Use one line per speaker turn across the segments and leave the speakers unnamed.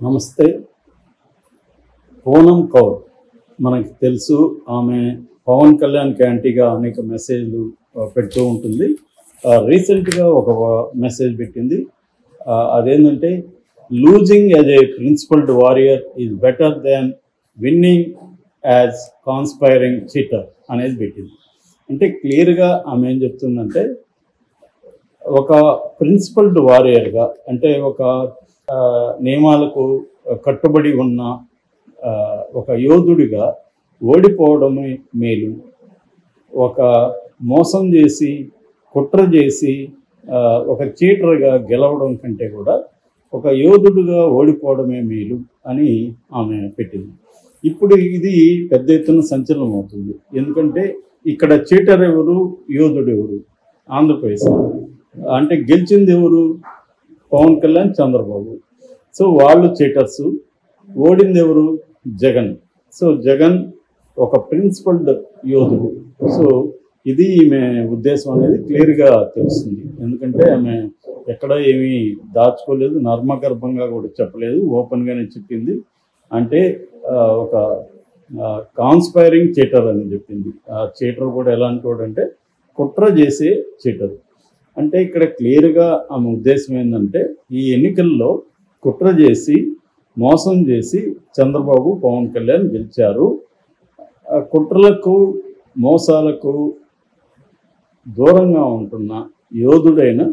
నమస్తే. పూనం కౌర్ మనకి తెలుసు. ఆమె పవన్ కళ్యాణ్కి యాంటీగా అనేక మెసేజ్లు పెడుతూ ఉంటుంది. రీసెంట్గా ఒక మెసేజ్ పెట్టింది. అదేంటంటే losing as a principled warrior is better than winning as conspiring cheater అనేది పెట్టింది. అంటే క్లియర్గా ఆమె ఏం చెప్తుందంటే, ఒక ప్రిన్సిపల్డ్ వారియర్గా అంటే ఒక నియమాలకు కట్టుబడి ఉన్న ఒక యోధుడిగా ఓడిపోవడమే మేలు. ఒక మోసం చేసి కుట్ర చేసి ఒక చీటర్గా గెలవడం కంటే కూడా ఒక యోధుడిగా ఓడిపోవడమే మేలు అని ఆమె పెట్టింది. ఇప్పుడు ఇది పెద్ద ఎత్తున సంచలనం అవుతుంది. ఎందుకంటే ఇక్కడ చీటర్ ఎవరు, యోధుడు ఎవరు? ఆంధ్రప్రదేశ్ అంటే గెలిచింది ఎవరు? పవన్ కళ్యాణ్, చంద్రబాబు. సో వాళ్ళు చీటర్సు. ఓడింది ఎవరు? జగన్. సో జగన్ ఒక ప్రిన్సిపల్డ్ యోధుడు. సో ఇది ఈమె ఉద్దేశం అనేది క్లియర్గా తెలుస్తుంది. ఎందుకంటే ఆమె ఎక్కడ ఏమీ దాచుకోలేదు, నర్మగర్భంగా కూడా చెప్పలేదు, ఓపెన్గానే చెప్పింది. అంటే ఒక కాన్స్పైరింగ్ చీటర్ అని చెప్పింది. ఆ చీటర్ కూడా ఎలాంటి వాడు అంటే కుట్ర చేసే చీటర్. అంటే ఇక్కడ క్లియర్గా ఆమె ఉద్దేశం ఏంటంటే, ఈ ఎన్నికల్లో కుట్ర చేసి మోసం చేసి చంద్రబాబు, పవన్ కళ్యాణ్ గెలిచారు. కుట్రలకు మోసాలకు దూరంగా ఉంటున్న యోధుడైన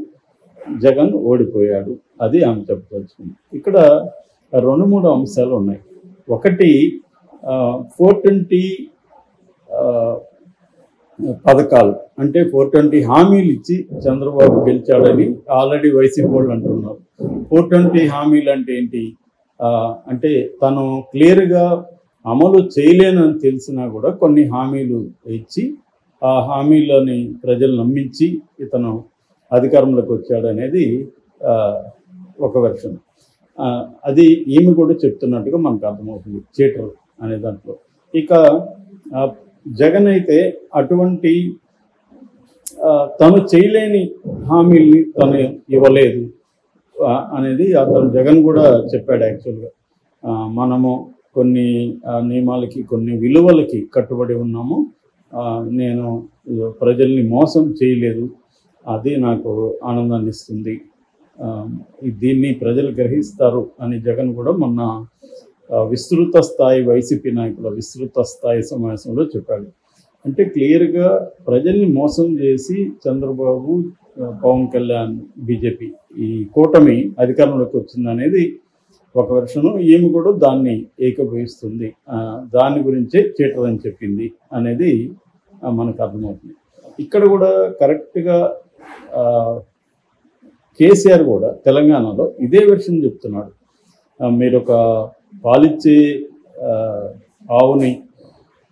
జగన్ ఓడిపోయాడు. అది ఆమె చెప్పదలుచుకుంది. ఇక్కడ 2-3 అంశాలు ఉన్నాయి. ఒకటి 420 పథకాలు, అంటే 420 హామీలు ఇచ్చి చంద్రబాబు గెలిచాడని ఆల్రెడీ వైసీపీ వాళ్ళు అంటున్నారు. 420 హామీలు అంటే ఏంటి? అంటే తను క్లియర్గా అమలు చేయలేనని తెలిసినా కూడా కొన్ని హామీలు ఇచ్చి ఆ హామీలని ప్రజలు నమ్మించి ఇతను అధికారంలోకి వచ్చాడనేది ఒక వెర్షన్. అది ఈమె కూడా చెప్తున్నట్టుగా మనకు అర్థమవుతుంది, చీటర్ అనే దాంట్లో. ఇక జగన్ అయితే అటువంటి తను చేయలేని హామీల్ని తను ఇవ్వలేదు అనేది అతను జగన్ కూడా చెప్పాడు. యాక్చువల్గా మనము కొన్ని నియమాలకి, కొన్ని విలువలకి కట్టుబడి ఉన్నాము. నేను ప్రజల్ని మోసం చేయలేదు, అది నాకు ఆనందాన్ని ఇస్తుంది, దీన్ని ప్రజలు గ్రహిస్తారు అని జగన్ కూడా మొన్న విస్తృత స్థాయి వైసీపీ నాయకుల విస్తృత స్థాయి సమావేశంలో చెప్పాడు. అంటే క్లియర్గా ప్రజల్ని మోసం చేసి చంద్రబాబు, పవన్ కళ్యాణ్, బీజేపీ ఈ కూటమి అధికారంలోకి వచ్చిందనేది ఒక వెర్షను. ఈమె కూడా దాన్ని ఏకీభవిస్తుంది. దాని గురించే చీటర్ అని చెప్పింది అనేది మనకు అర్థమవుతుంది. ఇక్కడ కూడా కరెక్ట్గా కేసీఆర్ కూడా తెలంగాణలో ఇదే వెర్షన్ చెప్తున్నాడు. మీరు ఒక పాలిచ్చే ఆవుని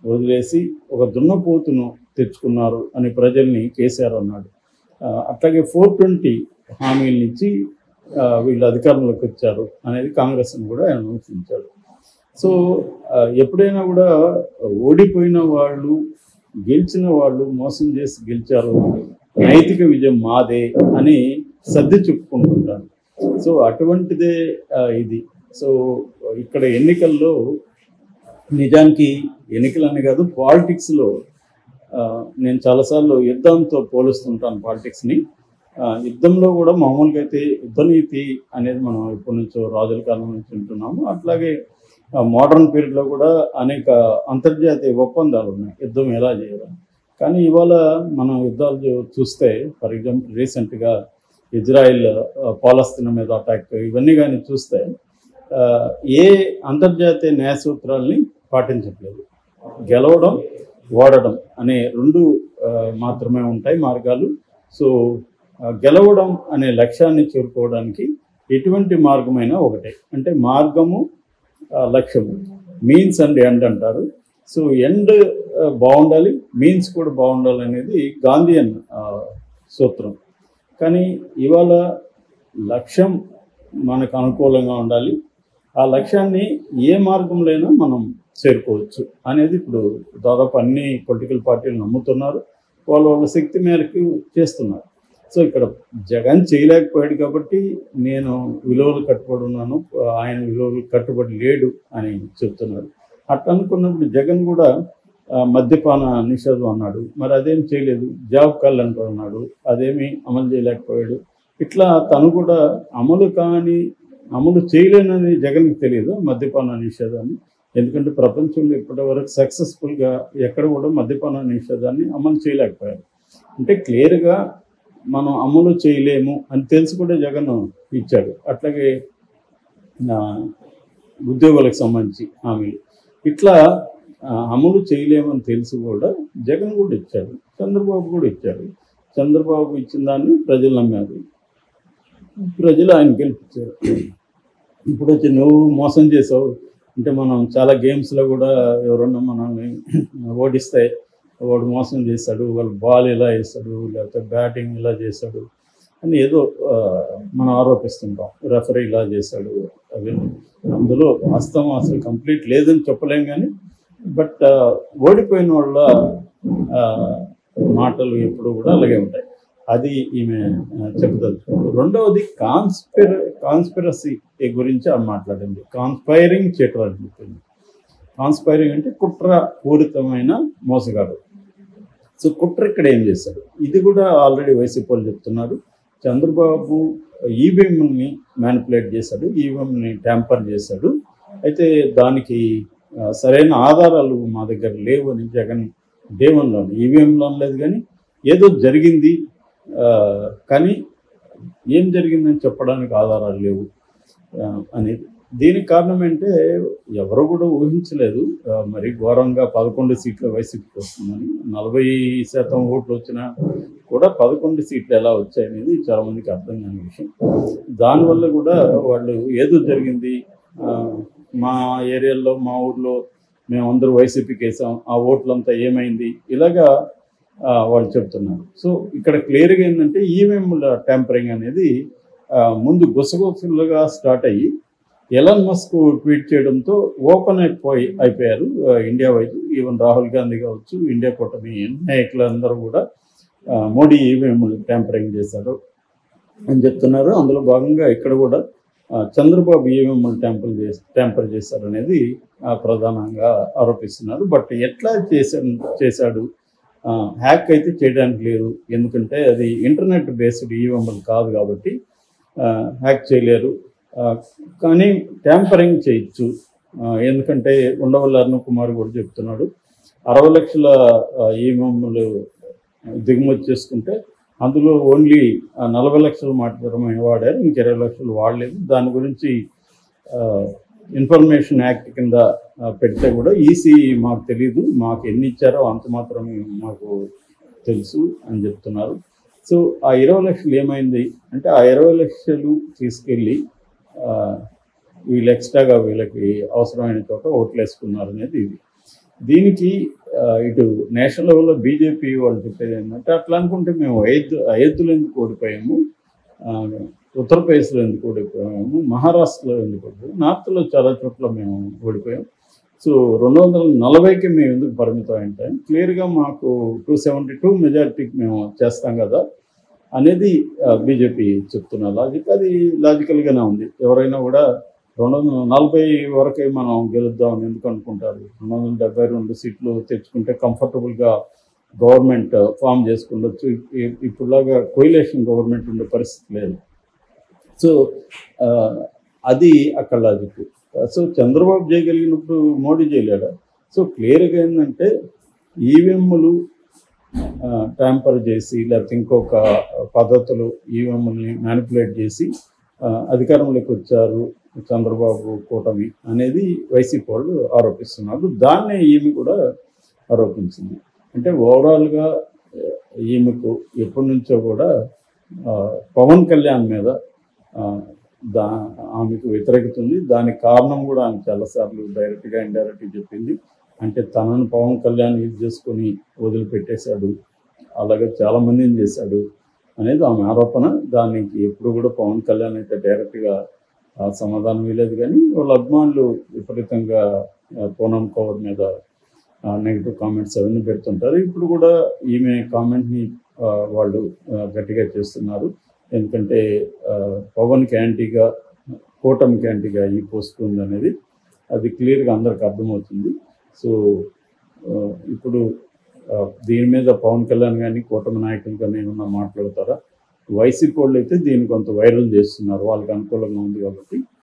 వదిలేసి ఒక దున్నపోతును తెచ్చుకున్నారు అని ప్రజల్ని కేసీఆర్ అన్నాడు. అట్లాగే 420 హామీలనిచ్చి వీళ్ళు అధికారంలోకి వచ్చారు అనేది కాంగ్రెస్ని కూడా ఆయన విమర్శించాడు. సో ఎప్పుడైనా కూడా ఓడిపోయిన వాళ్ళు, గెలిచిన వాళ్ళు మోసం చేసి గెలిచారు, నైతిక విజయం మాదే అని సర్ది చెప్పుకుంటుంటారు. సో అటువంటిదే ఇది. సో ఇక్కడ ఎన్నికల్లో నిజానికి ఎన్నికలని కాదు, పాలిటిక్స్లో నేను చాలాసార్లు యుద్ధంతో పోలుస్తుంటాను పాలిటిక్స్ని. యుద్ధంలో కూడా మామూలుగా అయితే యుద్ధనీతి అనేది మనం ఎప్పటి నుంచో రాజుల కాలం నుంచి వింటున్నాము. అట్లాగే మోడర్న్ పీరియడ్లో కూడా అనేక అంతర్జాతీయ ఒప్పందాలు ఉన్నాయి యుద్ధం ఎలా చేయాలి. కానీ ఇవాళ మనం యుద్ధాలు చూస్తే, ఫర్ ఎగ్జాంపుల్ రీసెంట్గా ఇజ్రాయిల్ పాలస్తీనా మీద అటాక్, ఇవన్నీ కానీ చూస్తే ఏ అంతర్జాతీయ న్యాయ సూత్రాలని పాటించట్లేదు. గెలవడం, ఓడడం అనే 2 మాత్రమే ఉంటాయి మార్గాలు. సో గెలవడం అనే లక్ష్యాన్ని చేరుకోవడానికి ఎటువంటి మార్గమైనా ఒకటే. అంటే మార్గము, లక్ష్యము, మీన్స్ అండ్ ఎండ్ అంటారు. సో ఎండ్ బాగుండాలి, మీన్స్ కూడా బాగుండాలి అనేది గాంధీయన్ సూత్రం. కానీ ఇవాళ లక్ష్యం మనకు అనుకూలంగా ఉండాలి, ఆ లక్ష్యాన్ని ఏ మార్గంలోనైనా మనం చేరుకోవచ్చు అనేది ఇప్పుడు దాదాపు అన్ని పొలిటికల్ పార్టీలు నమ్ముతున్నారు. వాళ్ళ శక్తి మేరకు చేస్తున్నారు. సో ఇక్కడ జగన్ చేయలేకపోయాడు కాబట్టి నేను విలువలు కట్టుబడి ఉన్నాను, ఆయన విలువలు కట్టుబడి లేడు అని చెప్తున్నారు. అట్లా అనుకున్నప్పుడు జగన్ కూడా మద్యపాన నిషేధం అన్నాడు, మరి అదేం చేయలేదు. జాబ్ క్యాలెండర్ అన్నాడు, అదేమీ అమలు చేయలేకపోయాడు. ఇట్లా తను కూడా అమలు చేయలేనని జగన్కి తెలియదు మద్యపాన నిషేధాన్ని. ఎందుకంటే ప్రపంచంలో ఇప్పటివరకు సక్సెస్ఫుల్గా ఎక్కడ కూడా మద్యపాన నిషేధాన్ని అమలు చేయలేకపోయారు. అంటే క్లియర్గా మనం అమలు చేయలేము అని తెలిసి కూడా జగన్ ఇచ్చాడు. అట్లాగే ఉద్యోగులకు సంబంధించి హామీలు ఇట్లా అమలు చేయలేమని తెలిసి కూడా జగన్ కూడా ఇచ్చాడు, చంద్రబాబు కూడా ఇచ్చాడు. చంద్రబాబు ఇచ్చిన దాన్ని ప్రజలు నమ్మారు, ప్రజలు ఆయన గెలిపించారు. ఇప్పుడు వచ్చి నువ్వు మోసం చేసావు అంటే మనం చాలా గేమ్స్లో కూడా ఎవరన్నా మనల్ని ఓడిస్తే వాడు మోసం చేశాడు, వాళ్ళు బాల్ ఇలా వేస్తాడు, లేకపోతే బ్యాటింగ్ ఇలా చేశాడు అని ఏదో మనం ఆరోపిస్తుంటాం. రెఫరీ ఇలా చేశాడు, అవి అందులో వాస్తవం అసలు కంప్లీట్ లేదని చెప్పలేం. కానీ బట్ ఓడిపోయిన వాళ్ళ మాటలు ఎప్పుడు కూడా అలాగే ఉంటాయి. అది ఈమె చెప్పదలుచుకుంది. రెండవది కాన్స్పిరసీ గురించి ఆమె మాట్లాడింది. కాన్స్పైరింగ్ చేయటం అని చెప్పింది. కాన్స్పైరింగ్ అంటే కుట్ర పూరితమైన మోసగాడు. సో కుట్ర ఇక్కడ ఏం చేశాడు, ఇది కూడా ఆల్రెడీ వైసీపీ వాళ్ళు చెప్తున్నారు. చంద్రబాబు ఈవీఎంని మ్యానిపులేట్ చేశాడు, ఈవీఎంని ట్యాంపర్ చేశాడు. అయితే దానికి సరైన ఆధారాలు మా దగ్గర లేవు అని జగన్ దేవుల్లో ఈవీఎంలో అనలేదు, కానీ ఏదో జరిగింది, కానీ ఏం జరిగిందని చెప్పడానికి ఆధారాలు లేవు అనేది. దీనికి కారణం ఏంటంటే ఎవరు కూడా ఊహించలేదు మరి ఘోరంగా 11 సీట్ల వైసీపీకి వస్తుందని. 40% ఓట్లు వచ్చినా కూడా 11 సీట్లు ఎలా వచ్చాయనేది చాలామందికి అర్థం కాని విషయం. దానివల్ల కూడా వాళ్ళు ఏదో జరిగింది, మా ఏరియాలో మా ఊర్లో మేమందరూ వైసీపీకి వేసాం, ఆ ఓట్లంతా ఏమైంది, ఇలాగా వాళ్ళు చెప్తున్నారు. సో ఇక్కడ క్లియర్గా ఏంటంటే ఈవీఎంల ట్యాంపరింగ్ అనేది ముందు గుసగుసలుగా స్టార్ట్ అయ్యి ఎలాన్ మస్క్ ట్వీట్ చేయడంతో ఓపెన్ అయిపోయారు ఇండియా వైపు. ఈవెన్ రాహుల్ గాంధీ కావచ్చు, ఇండియా కూటమి నాయకులందరూ కూడా మోడీ ఈవీఎంలు ట్యాంపరింగ్ చేశారు అని చెప్తున్నారు. అందులో భాగంగా ఇక్కడ కూడా చంద్రబాబు ఈవీఎంలు ట్యాంపర్ చేశారు అనేది ప్రధానంగా ఆరోపిస్తున్నారు. బట్ ఎట్లా చేశాడు, హ్యాక్ అయితే చేయడానికి లేదు, ఎందుకంటే అది ఇంటర్నెట్ బేస్డ్ ఈవీఎంలు కాదు కాబట్టి హ్యాక్ చేయలేరు. కానీ ట్యాంపరింగ్ చేయొచ్చు, ఎందుకంటే ఉండవల్లి అరుణ్ కుమార్ కూడా చెప్తున్నాడు 60 లక్షల ఈవీఎంలు దిగుమతి చేసుకుంటే అందులో ఓన్లీ 40 లక్షలు మాత్రమే వాడారు, ఇంక 20 లక్షలు వాడలేదు. దాని గురించి ఇన్ఫర్మేషన్ యాక్ట్ కింద పెడితే కూడా ఈసీ మాకు తెలీదు, మాకు ఎన్ని ఇచ్చారో అంత మాత్రమే మాకు తెలుసు అని చెప్తున్నారు. సో ఆ 20 లక్షలు ఏమైంది అంటే ఆ 20 లక్షలు తీసుకెళ్ళి వీళ్ళు ఎక్స్ట్రాగా వీళ్ళకి అవసరమైన చోట ఓట్లు వేసుకున్నారు అనేది ఇది. దీనికి ఇటు నేషనల్ లెవెల్లో బీజేపీ వాళ్ళు చెప్పేది ఏంటంటే అట్లా అనుకుంటే మేము అయోధ్యలో ఎందుకు ఓడిపోయాము, ఉత్తరప్రదేశ్లో ఎందుకు ఓడిపోయాము, మహారాష్ట్రలో ఎందుకు ఓడిపోయాము, నార్త్లో చాలా చోట్ల మేము ఓడిపోయాం. సో 240కి మేము ఎందుకు పరిమితం అంటే క్లియర్గా మాకు 272 మెజారిటీకి మేము చేస్తాం కదా అనేది బీజేపీ చెప్తున్న లాజిక్. అది లాజికల్గానే ఉంది. ఎవరైనా కూడా 240 వరకే మనం గెలుద్దామని ఎందుకు అనుకుంటారు. 272 సీట్లు తెచ్చుకుంటే కంఫర్టబుల్గా గవర్నమెంట్ ఫామ్ చేసుకుండొచ్చు. ఇప్పుడులాగా కోయిలేషన్ గవర్నమెంట్ ఉండే పరిస్థితి లేదు. సో అది అక్కడ లాజిక్. సో చంద్రబాబు చేయగలిగినప్పుడు మోడీ చేయలేడా? సో క్లియర్గా ఏంటంటే ఈవీఎంలు ట్యాంపర్ చేసి లేకపోతే ఇంకొక పద్ధతులు ఈవీఎంని మ్యానిపులేట్ చేసి అధికారంలోకి వచ్చారు చంద్రబాబు కూటమి అనేది వైసీపీ వాళ్ళు ఆరోపిస్తున్నారు. దాన్నే ఈమె కూడా ఆరోపించింది. అంటే ఓవరాల్గా ఈమెకు ఎప్పటి నుంచో కూడా పవన్ కళ్యాణ్ మీద ఆమెకు వ్యతిరేకత ఉంది. దానికి కారణం కూడా ఆమె చాలాసార్లు డైరెక్ట్గా ఇండైరెక్ట్గా చెప్పింది. అంటే తనను పవన్ కళ్యాణ్ యూజ్ చేసుకొని వదిలిపెట్టేశాడు, అలాగే చాలామందిని చేశాడు అనేది ఆమె ఆరోపణ. దానికి ఎప్పుడు కూడా పవన్ కళ్యాణ్ అయితే డైరెక్ట్గా సమాధానం ఇవ్వలేదు. కానీ వాళ్ళ అభిమానులు విపరీతంగా పూనమ్ కౌర్ మీద నెగిటివ్ కామెంట్స్ అవన్నీ పెడుతుంటారు. ఇప్పుడు కూడా ఈమె కామెంట్ని వాళ్ళు గట్టిగా చేస్తున్నారు. ఎందుకంటే పవన్కి యాంటీగా, కూటమికి యాంటీగా ఈ పోస్ట్ ఉందనేది అది క్లియర్గా అందరికి అర్థమవుతుంది. సో ఇప్పుడు దీని మీద పవన్ కళ్యాణ్ కానీ కూటమి నాయకులు కానీ ఏమన్నా మాట్లాడతారా? వైసీపీ వాళ్ళు అయితే దీన్ని కొంత వైరల్ చేస్తున్నారు, వాళ్ళకి అనుకూలంగా ఉంది కాబట్టి.